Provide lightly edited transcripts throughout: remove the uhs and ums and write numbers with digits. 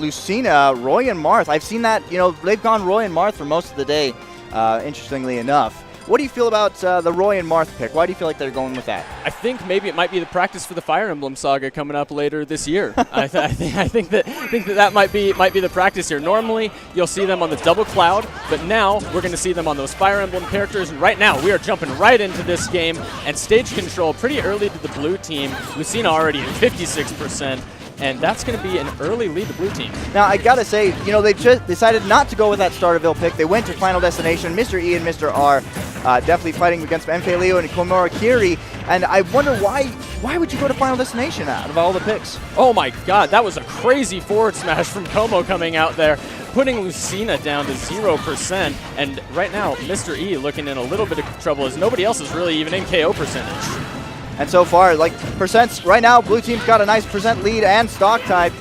Lucina, Roy and Marth. I've seen that, you know, they've gone Roy and Marth for most of the day, interestingly enough. What do you feel about the Roy and Marth pick? Why do you feel like they're going with that? I think maybe it might be the practice for the Fire Emblem Saga coming up later this year. I think that might be the practice here. Normally, you'll see them on the Double Cloud, but now we're going to see them on those Fire Emblem characters. And right now, we are jumping right into this game, and stage control pretty early to the blue team. Lucina already at 56%. And that's going to be an early lead to blue team. Now, I got to say, you know, they just decided not to go with that Starterville pick. They went to Final Destination. Mr. E and Mr. R definitely fighting against MKLeo and Komorikiri. And I wonder why would you go to Final Destination out of all the picks? Oh my god, that was a crazy forward smash from Como coming out there, putting Lucina down to 0%. And right now, Mr. E looking in a little bit of trouble as nobody else is really even in KO percentage. And so far, like, percents, right now, blue team's got a nice percent lead and stock type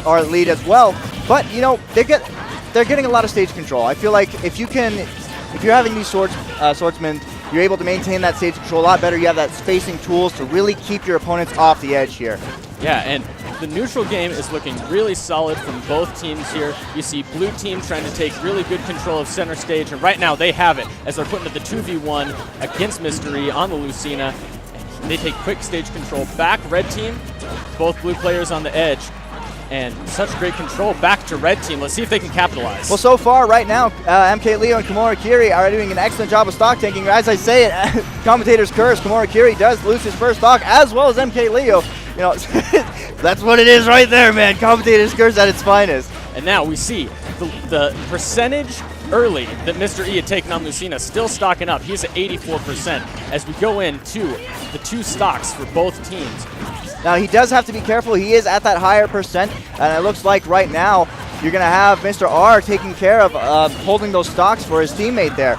are lead as well. But, you know, they're getting a lot of stage control. I feel like if you're having these swordsmen, you're able to maintain that stage control a lot better. You have that spacing tools to really keep your opponents off the edge here. Yeah, and the neutral game is looking really solid from both teams here. You see blue team trying to take really good control of center stage, and right now they have it as they're putting it the 2v1 against Mystery on the Lucina. They take quick stage control back. Red team, both blue players on the edge, and such great control back to red team. Let's see if they can capitalize. Well, so far right now, MKLeo and Komorikiri are doing an excellent job of stock taking. As I say it, commentator's curse, Komorikiri does lose his first stock as well as MKLeo. You know, that's what it is right there, man. Commentator's curse at its finest. And now we see the percentage early that Mr. E had taken on Lucina still stocking up. He's at 84% as we go into the two stocks for both teams. Now, he does have to be careful. He is at that higher percent, and it looks like right now you're going to have Mr. R taking care of holding those stocks for his teammate there.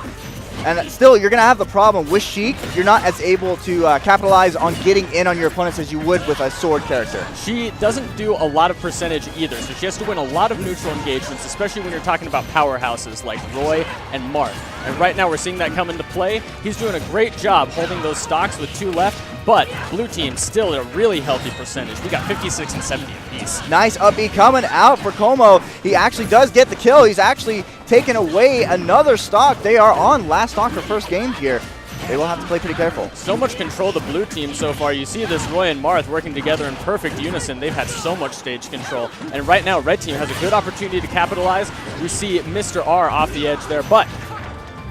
And still, you're going to have the problem with Sheik. You're not as able to capitalize on getting in on your opponents as you would with a sword character. She doesn't do a lot of percentage either, so she has to win a lot of neutral engagements, especially when you're talking about powerhouses like Roy and Marth. And right now we're seeing that come into play. He's doing a great job holding those stocks with two left, but blue team still at a really healthy percentage. We got 56 and 70 apiece. Nice up B coming out for Como. He actually does get the kill. He's actually taken away another stock. They are on last stock for first game here. They will have to play pretty careful. So much control the blue team so far. You see this Roy and Marth working together in perfect unison. They've had so much stage control. And right now, red team has a good opportunity to capitalize. We see Mr. R off the edge there, but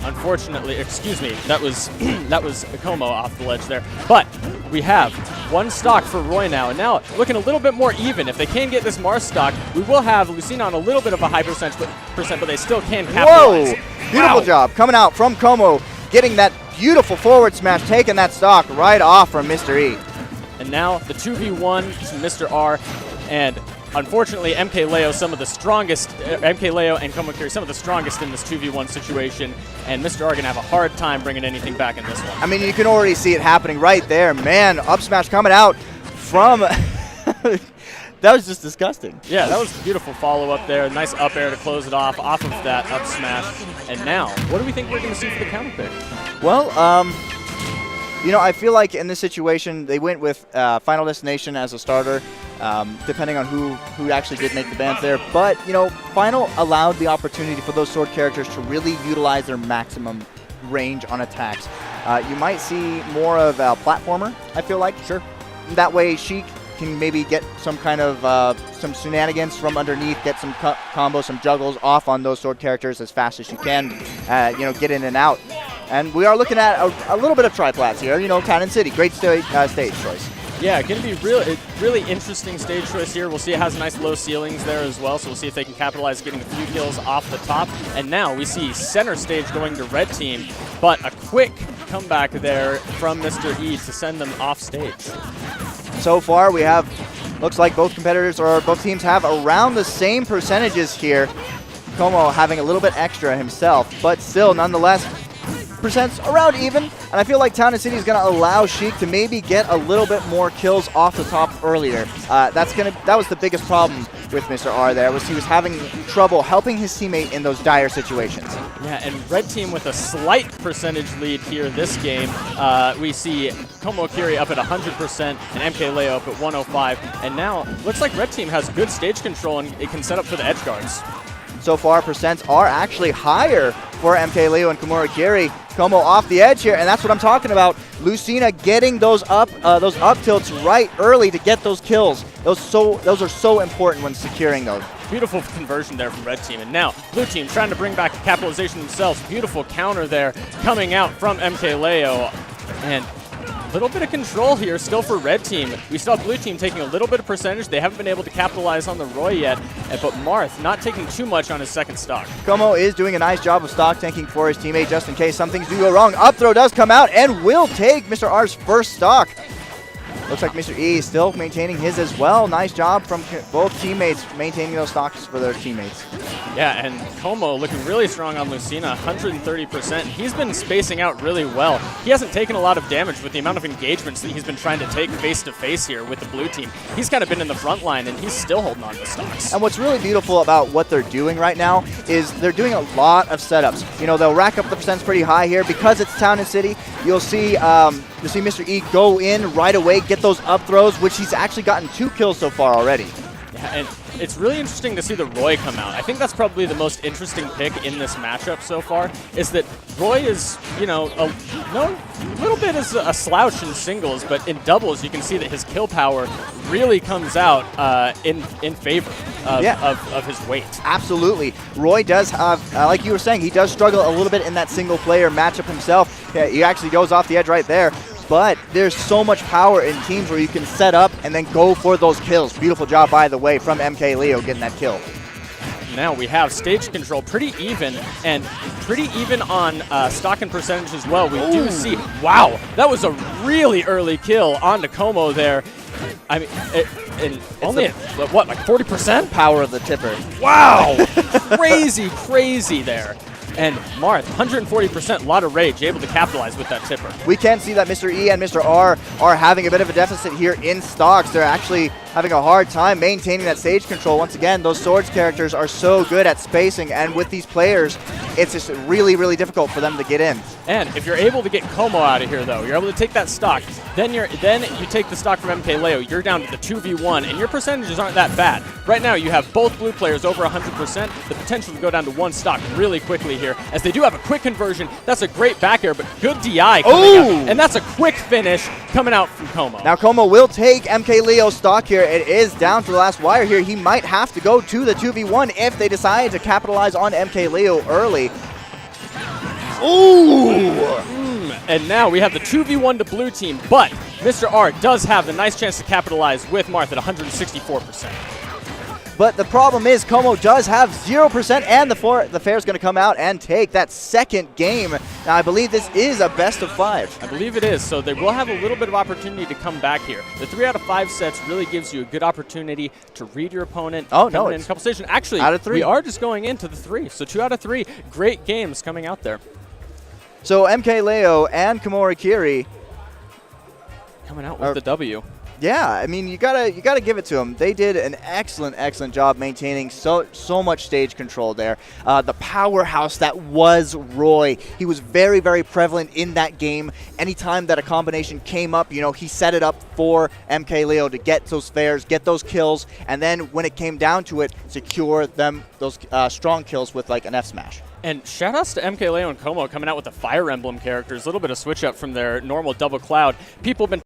unfortunately, excuse me, that was Como off the ledge there. But we have one stock for Roy now, and now looking a little bit more even. If they can get this Mars stock, we will have Lucina on a little bit of a high percent, but they still can capitalize. Whoa! Beautiful job coming out from Como, getting that beautiful forward smash, taking that stock right off from Mr. E. And now the 2v1 to Mr. R, and unfortunately, MKLeo, MKLeo and Komorikiri, some of the strongest in this 2v1 situation, and Mr. R going to have a hard time bringing anything back in this one. I mean, you can already see it happening right there. Man, up smash coming out from... That was just disgusting. Yeah, that was a beautiful follow-up there. Nice up air to close it off of that up smash. And now, what do we think we're going to see for the counter pick? Well, you know, I feel like in this situation, they went with Final Destination as a starter, depending on who actually did make the bans there. But, you know, Final allowed the opportunity for those sword characters to really utilize their maximum range on attacks. You might see more of a platformer, I feel like. Sure. That way, Sheik can maybe get some kind of some shenanigans from underneath, get some combos, some juggles off on those sword characters as fast as you can, you know, get in and out. And we are looking at a little bit of triplats here, you know, Cannon City, great stage choice. Yeah, going to be really interesting stage choice here. We'll see it has nice low ceilings there as well, so we'll see if they can capitalize getting a few kills off the top. And now we see center stage going to red team, but a quick comeback there from Mr. E to send them off stage. So far, we have, looks like both competitors or both teams have around the same percentages here. Como having a little bit extra himself, but still, nonetheless, percents around even. And I feel like Town and City is going to allow Sheik to maybe get a little bit more kills off the top earlier. That was the biggest problem with Mr. R there, was he was having trouble helping his teammate in those dire situations. Yeah, and red team with a slight percentage lead here this game. We see Komorikiri up at 100% and MKLeo up at 105. And now looks like red team has good stage control and it can set up for the edge guards. So far, percents are actually higher for MKLeo and Komorikiri. Como off the edge here, and that's what I'm talking about. Lucina getting those up tilts right early to get those kills. Those are so important when securing those. Beautiful conversion there from red team. And now blue team trying to bring back capitalization themselves. Beautiful counter there coming out from MKLeo. And a little bit of control here still for red team. We saw blue team taking a little bit of percentage. They haven't been able to capitalize on the Roy yet, but Marth not taking too much on his second stock. Como is doing a nice job of stock tanking for his teammate just in case some things do go wrong. Up throw does come out and will take Mr. R's first stock. Looks like Mr. E is still maintaining his as well. Nice job from both teammates maintaining those stocks for their teammates. Yeah, and Como looking really strong on Lucina, 130%. He's been spacing out really well. He hasn't taken a lot of damage with the amount of engagements that he's been trying to take face-to-face here with the blue team. He's kind of been in the front line, and he's still holding on to stocks. And what's really beautiful about what they're doing right now is they're doing a lot of setups. You know, they'll rack up the percents pretty high here. Because it's town and city, you'll see Mr. E go in right away, get those up throws, which he's actually gotten 2 kills so far already. Yeah, and it's really interesting to see the Roy come out. I think that's probably the most interesting pick in this matchup so far, is that Roy is, you know, a little bit as a slouch in singles, but in doubles you can see that his kill power really comes out in favor of his weight. Absolutely. Roy does have, like you were saying, he does struggle a little bit in that single player matchup himself. Yeah, he actually goes off the edge right there. But there's so much power in teams where you can set up and then go for those kills. Beautiful job, by the way, from MKLeo getting that kill. Now we have stage control pretty even, and pretty even on stock and percentage as well. We do see, wow, that was a really early kill onto Como there. I mean, only what, like 40%? Power of the tipper. Wow, crazy there. And Marth, 140%, a lot of rage, able to capitalize with that tipper. We can see that Mr. E and Mr. R are having a bit of a deficit here in stocks. They're actually having a hard time maintaining that stage control. Once again, those Swords characters are so good at spacing, and with these players, it's just really difficult for them to get in. And if you're able to get Como out of here, though, you're able to take that stock, then you take the stock from MKLeo, you're down to the 2v1, and your percentages aren't that bad. Right now, you have both blue players over 100%, the potential to go down to 1 stock really quickly here, as they do have a quick conversion. That's a great back air, but good DI coming out, and that's a quick finish coming out from Como. Now Como will take MKLeo's stock here. It is down to the last wire here. He might have to go to the 2v1 if they decide to capitalize on MKLeo early. And now we have the 2v1 to blue team, but Mr. R does have the nice chance to capitalize with Marth at 164%. But the problem is Como does have 0%, and the fair is going to come out and take that second game. Now, I believe this is a best of 5. I believe it is, so they will have a little bit of opportunity to come back here. The 3 out of 5 sets really gives you a good opportunity to read your opponent. Oh, no, in a couple stations. Actually, out of 3. We are just going into the 3, so 2 out of 3 great games coming out there. So MKLeo and Komorikiri coming out with the W. Yeah, I mean, you gotta give it to them. They did an excellent job maintaining so much stage control there. The powerhouse that was Roy, he was very prevalent in that game. Anytime that a combination came up, you know, he set it up for MKLeo to get those fairs, get those kills, and then when it came down to it, secure them those strong kills with like an F smash. And shoutouts to MKLeo and Como coming out with the Fire Emblem characters, a little bit of switch up from their normal double cloud. People have been